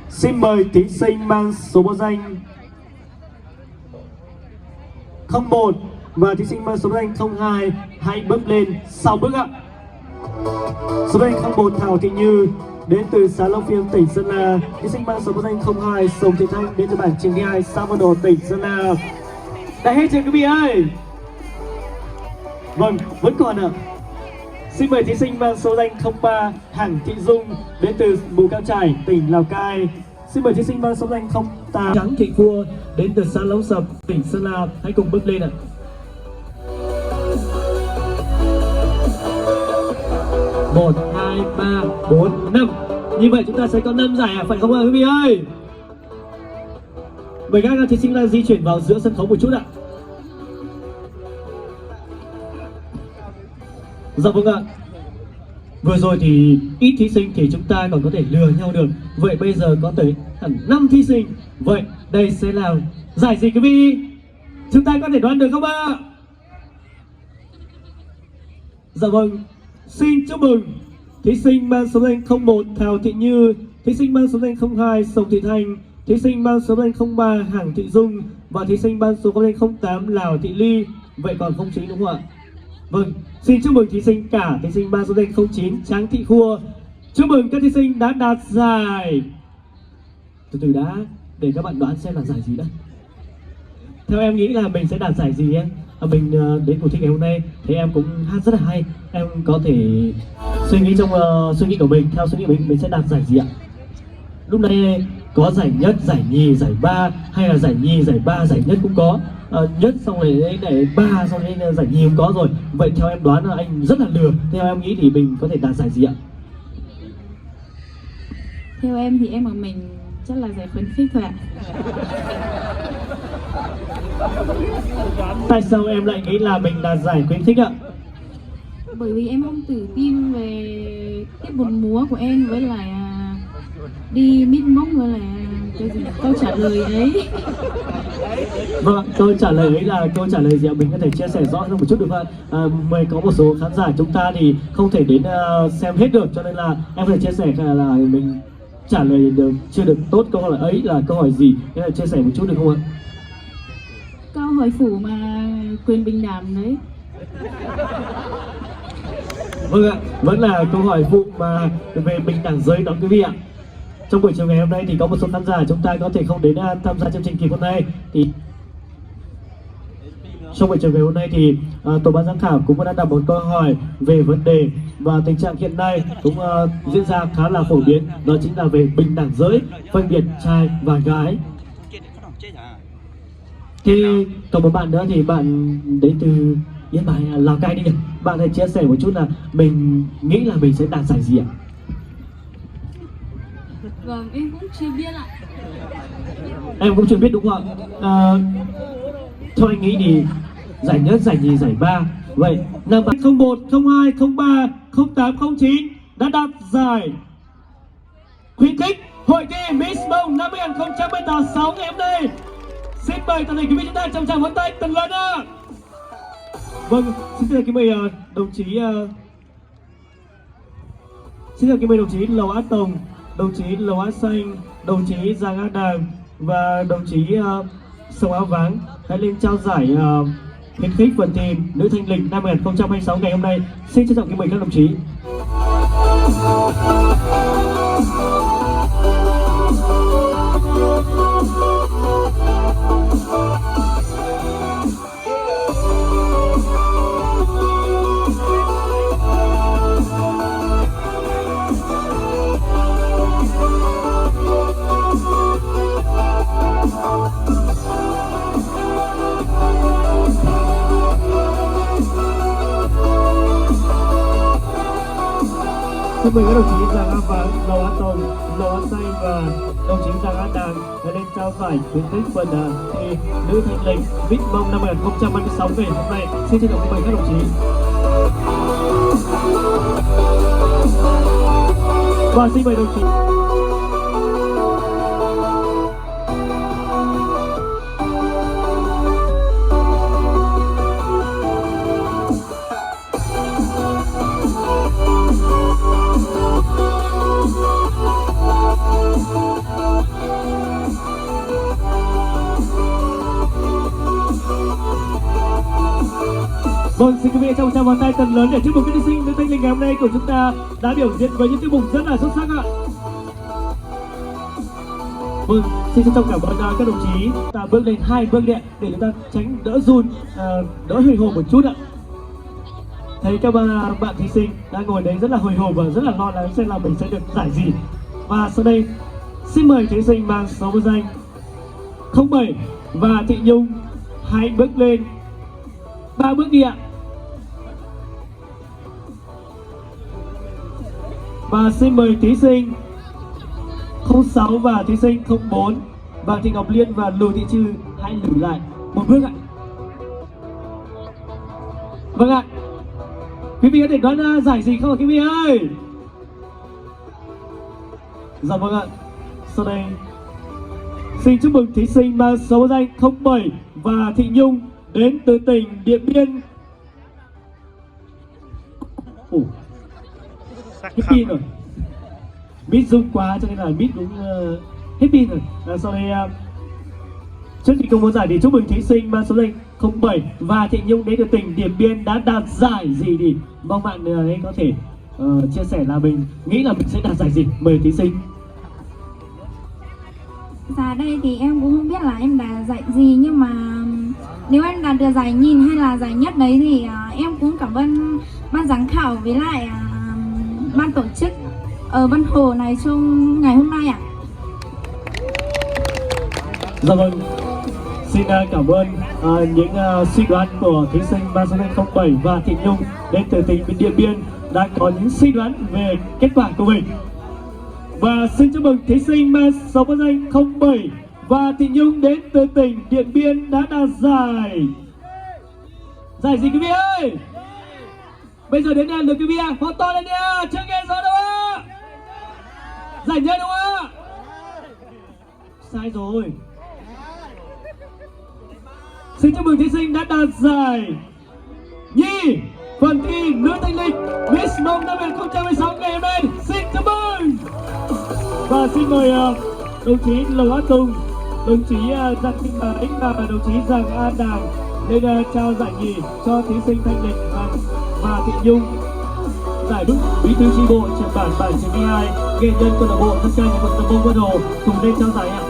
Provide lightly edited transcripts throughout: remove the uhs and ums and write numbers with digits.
Xin mời thí sinh mang số báo danh 01 và thí sinh mang số báo danh 02 hãy bước lên 6 bước ạ. Số báo danh 01 Thảo Thị Như đến từ xã Long Phiên, tỉnh Sơn La. Thí sinh mang số báo danh 02 Sông Thị Thanh đến từ bản Trình Thi 2, xã Vân Hồ, tỉnh Sơn La. Đã hết chưa quý vị ơi? Vâng, vẫn còn ạ. Xin mời thí sinh mang số danh 03 Hằng Thị Dung đến từ Mù Cang Chải, tỉnh Lào Cai. Xin mời thí sinh mang số danh 08 Trắng Thị Khua đến từ xã Lóng Sập, tỉnh Sơn La. Hãy cùng bước lên ạ. Một, hai, ba, bốn, 5. Như vậy chúng ta sẽ có 5 giải ạ, phải không ạ quý vị ơi? Mời các thí sinh đang di chuyển vào giữa sân khấu một chút ạ. Dạ vâng ạ. Vừa rồi thì ít thí sinh thì chúng ta còn có thể lừa nhau được. Vậy bây giờ có tới hẳn 5 thí sinh. Vậy đây sẽ là giải gì quý vị? Chúng ta có thể đoán được không ạ? Dạ vâng. Xin chúc mừng thí sinh mang số danh 01 Thảo Thị Như, thí sinh mang số danh 02 Sông Thị Thanh, thí sinh mang số danh 03 Hằng Thị Dung và thí sinh mang số danh 08 Lào Thị Ly. Vậy còn 09 đúng không ạ? Vâng, xin chúc mừng thí sinh cả thí sinh mang số danh 09 Tráng Thị Khua. Chúc mừng các thí sinh đã đạt giải. Từ từ đã, để các bạn đoán xem là giải gì đã. Theo em nghĩ là mình sẽ đạt giải gì em? Mình đến cuộc thi ngày hôm nay thì em cũng hát rất là hay. Em có thể suy nghĩ trong suy nghĩ của mình, theo suy nghĩ của mình sẽ đạt giải gì ạ? Lúc này có giải nhất, giải nhì, giải ba, hay là giải nhì, giải ba, giải nhất cũng có. Nhất xong rồi để 3 xong rồi giải nhì cũng có rồi. Vậy theo em đoán là anh rất là lừa. Theo em nghĩ thì mình có thể đạt giải gì ạ? Theo em thì em và mình chắc là giải khuyến khích thôi ạ. Tại sao em lại nghĩ là mình đạt giải khuyến khích ạ? Bởi vì em không tự tin về tiết mục múa của em, với lại đi mít móc, với lại cái gì câu trả lời ấy. Vâng, câu trả lời ấy là câu trả lời gì ạ? Mình có thể chia sẻ rõ hơn một chút được không? Mới có một số khán giả chúng ta thì không thể đến xem hết được, cho nên là em có thể chia sẻ là mình trả lời được chưa được tốt câu hỏi ấy là câu hỏi gì, nên là chia sẻ một chút được không ạ? Câu hỏi phủ mà quyền bình đẳng đấy. Vâng ạ, vẫn là câu hỏi phụ mà về bình đẳng giới đó quý vị ạ. Trong buổi chiều ngày hôm nay thì có một số khán giả chúng ta có thể không đến tham gia chương trình kỳ hôm nay, thì trong buổi chiều ngày hôm nay thì tổ ban giám khảo cũng đã đặt một câu hỏi về vấn đề và tình trạng hiện nay cũng diễn ra khá là phổ biến, đó chính là về bình đẳng giới, phân biệt trai và gái. Thì còn một bạn nữa thì bạn đến từ Yên Bái, Lào Cai đi nhỉ? Bạn hãy chia sẻ một chút là mình nghĩ là mình sẽ đạt giải gì ạ? Vâng, em cũng chưa biết ạ. Em cũng chưa biết đúng không ạ? Theo anh nghĩ thì giải nhất, giải nhì, giải ba. Vậy năm 01, 02, 03, 08, 09 đã đạt giải khuyến khích hội thi Miss Mông năm 2016 ngày hôm nay. Xin mời toàn thể quý vị chúng ta tràng vỗ tay từng lần ạ. Vâng, xin kính mời đồng chí đồng chí Lầu Á Tồng, đồng chí Lầu Á Xanh, đồng chí Giang Á Đàng và đồng chí Sông Áo Váng hãy lên trao giải khuyến khích phần thi nữ thanh lịch năm 2026 ngày hôm nay. Xin trân trọng kính mời các đồng chí. Xin mời các đồng chí Giang Á Vàng, Lầu Á Tông, Lầu Á Xanh và đồng chí Giang Á Đàng hãy lên trao giải khuyến khích phần thi nữ thanh lịch Miss Mông năm 2026 ngày hôm nay. Xin trân trọng kính mời các đồng chí. Và xin mời đồng chí. vào tay thật lớn để chúc mừng các thí sinh nữ thanh lịch ngày hôm nay của chúng ta đã biểu diễn với những tiết mục rất là xuất sắc ạ. Vâng, xin trân trọng cảm ơn các đồng chí. Ta bước lên 2 bước điện để chúng ta tránh đỡ run, đỡ hồi hộp một chút ạ. Thấy các bạn thí sinh đang ngồi đấy rất là hồi hộp và rất là lo lắng xem là mình sẽ được giải gì. Và sau đây xin mời thí sinh mang số danh 07 và Thị Nhung hãy bước lên 3 bước đi ạ. Và xin mời thí sinh 06 và thí sinh 04 Vàng Thị Ngọc Liên và Lù Thị Trư hãy lùi lại 1 bước ạ. Vâng ạ. Quý vị có thể đoán giải gì không ạ quý vị ơi? Dạ vâng ạ. Sau đây xin chúc mừng thí sinh mang số danh 07 và Thị Nhung đến từ tỉnh Điện Biên. Hết pin rồi. Mít rung quá cho nên là mít cũng hết pin rồi. Sau đây trước khi công bố giải thì chúc mừng thí sinh mang số danh 07 và Thị Nhung đến từ tỉnh Điện Biên đã đạt giải gì thì mong bạn ấy có thể chia sẻ là mình nghĩ là mình sẽ đạt giải gì. Mời thí sinh. Dạ đây thì em cũng không biết là em đạt giải gì, nhưng mà nếu em đạt được giải nhì hay là giải nhất đấy thì em cũng cảm ơn ban giám khảo với lại ban tổ chức ở Vân Hồ này trong ngày hôm nay ạ. Dạ vâng, xin cảm ơn những suy đoán của thí sinh mang số danh 07 và Thị Nhung đến từ tỉnh Điện Biên đã có những suy đoán về kết quả của mình. Và xin chúc mừng thí sinh mang số danh 07 và Thị Nhung đến từ tỉnh Điện Biên đã đạt giải. Giải gì quý vị ơi? Bây giờ đến lượt quý vị ạ, hô to lên đi ạ, chưa nghe rõ đâu ạ? Giải nhất đúng không ạ? Sai rồi. Xin chúc mừng thí sinh đã đạt giải nhì phần thi nữ thanh lịch Miss Mom năm 2016 ngày hôm nay. Xin chúc mừng. Và xin mời đồng chí Lầu Á Tùng, đồng chí Giang Thị Ích và đồng chí Giang An Đàm lên trao giải nhì cho thí sinh thanh lịch và Thị Nhung. Giải đúc bí thư chi bộ trưởng bản 92 nghệ nhân câu lạc bộ thân cây quận Tầm Bông Vân Hồ cùng lên trao giải ạ.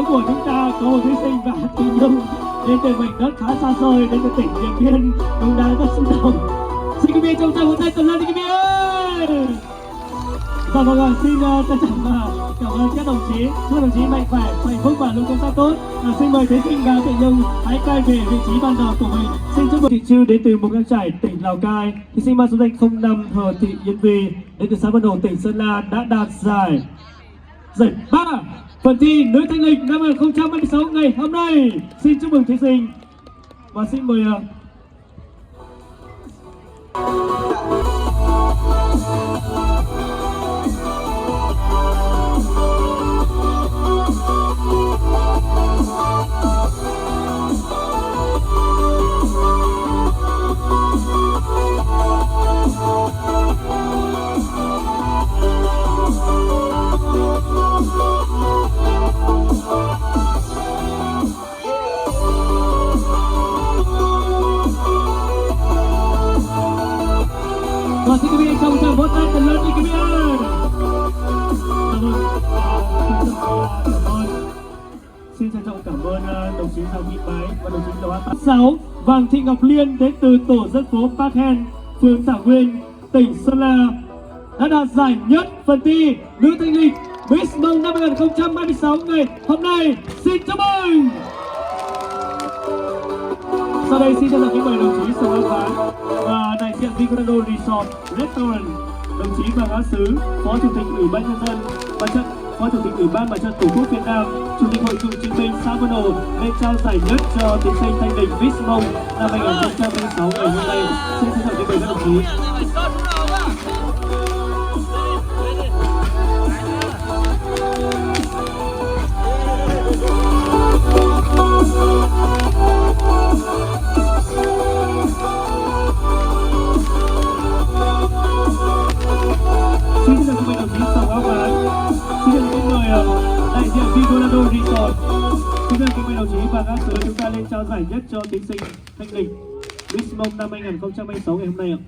Của chúng ta có một thí sinh và Thị Nhung đến từ mảnh đất khá xa xôi, đến từ tỉnh Điện Biên cũng đang rất xúc động. Xin quý vị trong tay một tay thật lớn đi quý vị ơi. Dạ vâng, xin trân trọng cảm ơn các đồng chí, chúc đồng chí mạnh khỏe, hạnh phúc và luôn công tác tốt. Xin mời thí sinh và Thị Nhung hãy quay về vị trí ban đầu của mình. Xin chúc mừng Thị Trư đến từ Mù Căng Chải, tỉnh Lào Cai. Thí sinh mang số danh 05 Hờ Thị Yên Vi đến từ xã Vân Hồ, tỉnh Sơn La đã đạt giải 3 phần thi nữ thanh lịch năm 2016 ngày hôm nay. Xin chúc mừng thí sinh và xin mời và xin quý vị trong tràng vỗ tay thật lớn đi quý vị ơi. Xin trân trọng cảm ơn đồng chí Giang Thị Bái và đồng chí Lầu Á Tùng. 6 Vàng Thị Ngọc Liên đến từ tổ dân phố Park Hen, phường Thảo Nguyên, tỉnh Sơn La đã đạt giải nhất phần thi nữ thanh lịch Miss Mông năm 2026 ngày hôm nay. Xin chúc mừng. Sau đây xin chân thành kính mời đồng chí Sông An Phán và đại diện Vicorado Resort Restaurant, đồng chí Vàng Á Sứ, Phó Chủ tịch Ủy ban Nhân dân Mặt trận, Phó Chủ tịch Ủy ban Mặt trận Tổ quốc Việt Nam, Chủ tịch Hội cựu chiến binh xã Vân Hồ lên trao giải nhất cho thí sinh thanh lịch Miss Mông năm 2026 ngày hôm nay. Xin chân thành kính mời các đồng chí. Xin chào các đồng chí Sông Áo Phán. Xin chào các mời đại diện Vicorado Resort. Xin chào các đồng chí và các sứ, chúng ta lên trao giải nhất cho thí sinh thanh lịch Miss Mông năm 2026 ngày hôm nay ạ.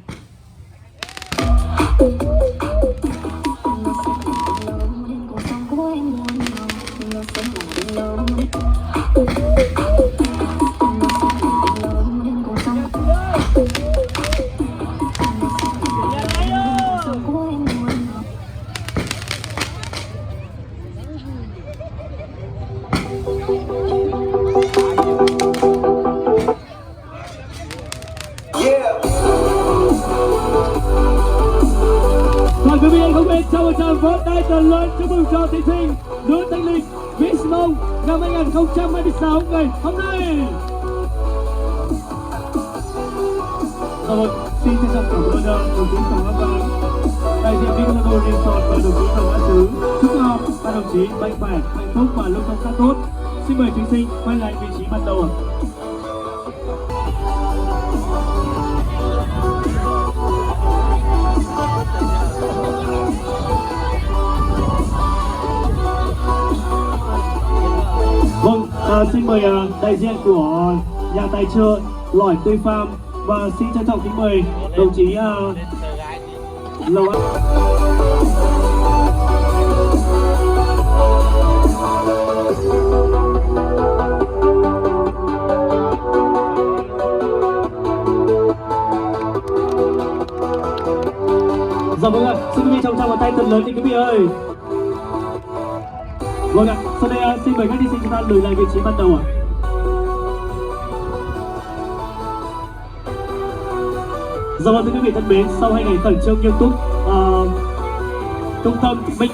Quý vị anh không biết cho một tràng vỗ tay thật lớn chúc mừng cho thí sinh nữ thanh lịch Miss Mông năm 2026 ngày hôm nay. Xin trân trọng cảm ơn đồng chí Sông Á Phán, đại diện Vicorado Resort và đồng chí Vàng Á Sứ. Chúc các đồng chí mạnh khỏe, hạnh phúc và luôn công tác tốt. Xin mời thí sinh quay lại vị trí ban đầu ạ. Vâng, xin mời đại diện của nhà tài trợ Lỏi Tươi Farm và xin trân trọng kính mời đồng chí Lầu Á. Dạ vâng ạ, xin quý vị trong một tay thật lớn đi quý vị ơi. Vâng ạ, sau đây xin mời các thí sinh chúng ta lùi lại vị trí ban đầu ạ. Dạ vâng thưa quý vị thân mến, sau 2 ngày khẩn trương nghiêm túc, trung tâm minh bạch